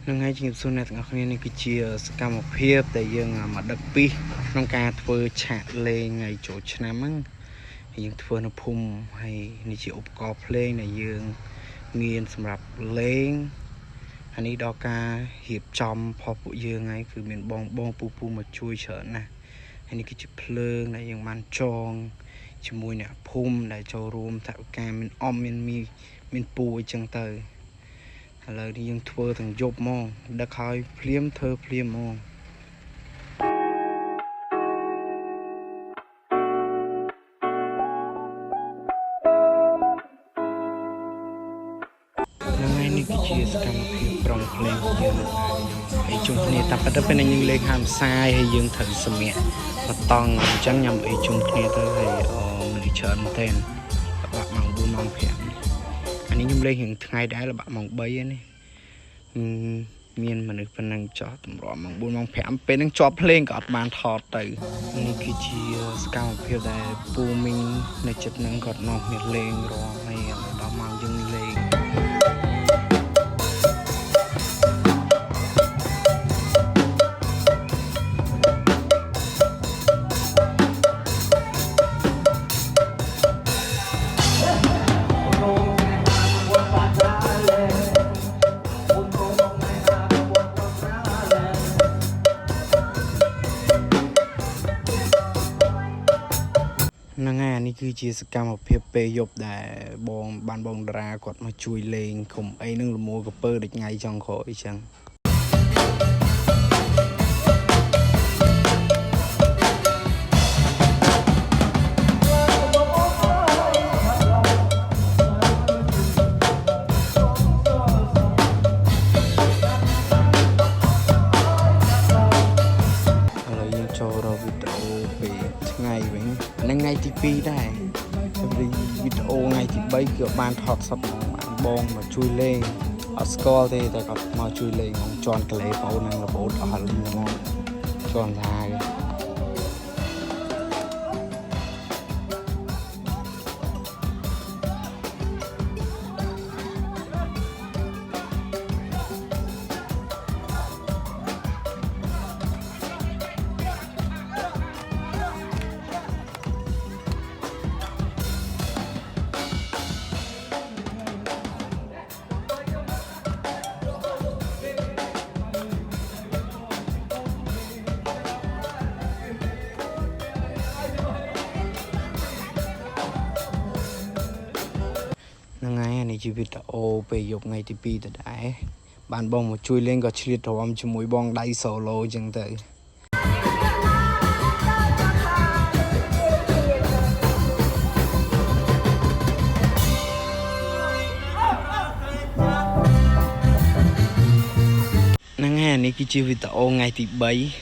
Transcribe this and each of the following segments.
នឹងហើយជំរាបសួរអ្នកទាំងអស់គ្នានេះគឺជាសកម្មភាពដែលយើងមកដឹកពីក្នុងការធ្វើឆាកលេងថ្ងៃចូលឆ្នាំហ្នឹងយើងធ្វើនៅភូមិហើយនេះជាឧបករណ៍ភ្លេងដែលយើងមានសម្រាប់លេងអានេះដល់ការរៀបចំផងពួកយើងហើយគឺមានបងពូមកជួយច្រើនណាស់ហើយនេះគឺជាភ្លើងដែលយើងបានចងជាមួយអ្នកភូមិដែលចូលរួមថវិកាមានមានពូអញ្ចឹងទៅឥឡូវនេះយើងធ្វើទាំងយប់ហ្មងដឹកឲ្យភ្លាមធ្វើភ្លាមហ្មងហ្នឹងហើយនេះគឺជាសកម្មភាពប្រងភ្លេងយើងហើយជុំគ្នាតែប៉ុន្តែពេលយើងលេងហាមសាយហើយយើងត្រូវសម្រាកបតង់អញ្ចឹងញ៉ាំអីជុំគ្នាទៅហើយមនុស្សច្រើនមែនទែនបាក់ម៉ោង 4 ម៉ោង 5អានេះខ្ញុំលេងរៀងថ្ងៃដែរបាក់ម៉ោង 3ហ្នឹងមានមនុស្សប៉ុណ្ណឹងចោះតម្រាំម៉ោង 4 ម៉ោង 5ពេលហ្នឹងជាប់ភ្លេងក៏អត់បានថតទៅនេះគឺជាសកម្មភាពដែលពូមីងនៅចិត្តហ្នឹងគាត់នាំគ្នាលេងរាំហើយដល់ម៉ោងយើងលេងហ្នឹងហើយនេះគឺជាសកម្មភាពពេលយប់ដែលបងតារាគាត់មកជួយលេងគុំអីនឹងលមួកពើដូចថ្ងៃចុងក្រោយអញ្ចឹងចូលរកវីដេអូពេលថ្ងៃវិញហ្នឹងថ្ងៃទី 2 ដែរវីដេអូថ្ងៃទី 3 គឺបានថតសពបងមកជួយលេងអត់ស្គាល់ទេតែគាត់មកជួយលេងក្នុងជន់កលេបងអូននឹងរបូតអស់លីងហ្មងជន់ថាហ្នឹងហើយនេះជាវីដេអូពេលយប់ថ្ងៃទី 2 ទៅដែរបានបងមកជួយលេងក៏ឆ្លៀតរំជាមួយបងដៃសូឡូអញ្ចឹងទៅហ្នឹងហើយនេះគឺជាវីដេអូថ្ងៃទី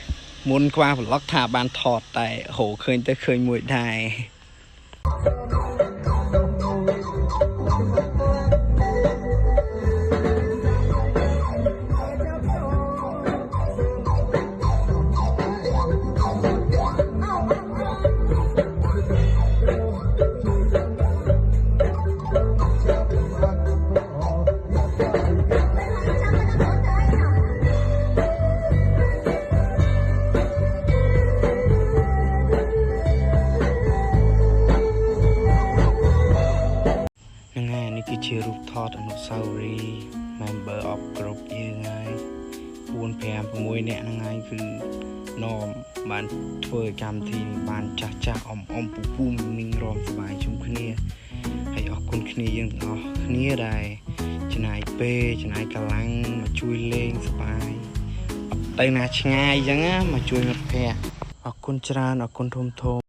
3 មុនខ្វះប្លុកថាបានថតតែរកឃើញទៅឃើញមួយដែរនេះគឺជារូបថតអនុស្សាវរីយ៍ member of group យើងហើយ4 5 6នាក់ហ្នឹងហើយគឺនាំបានធ្វើកម្មវិធីបានចាស់អមពូមីងរំសប្បាយជុំគ្នាហើយអរគុណគ្នាយើងទាំងអស់គ្នាដែលចំណាយពេលចំណាយកម្លាំងមកជួយលេងសប្បាយអត់ទៅណាឆ្ងាយអញ្ចឹងមកជួយមិត្តភក្តិអរគុណច្រើនអរគុណធំ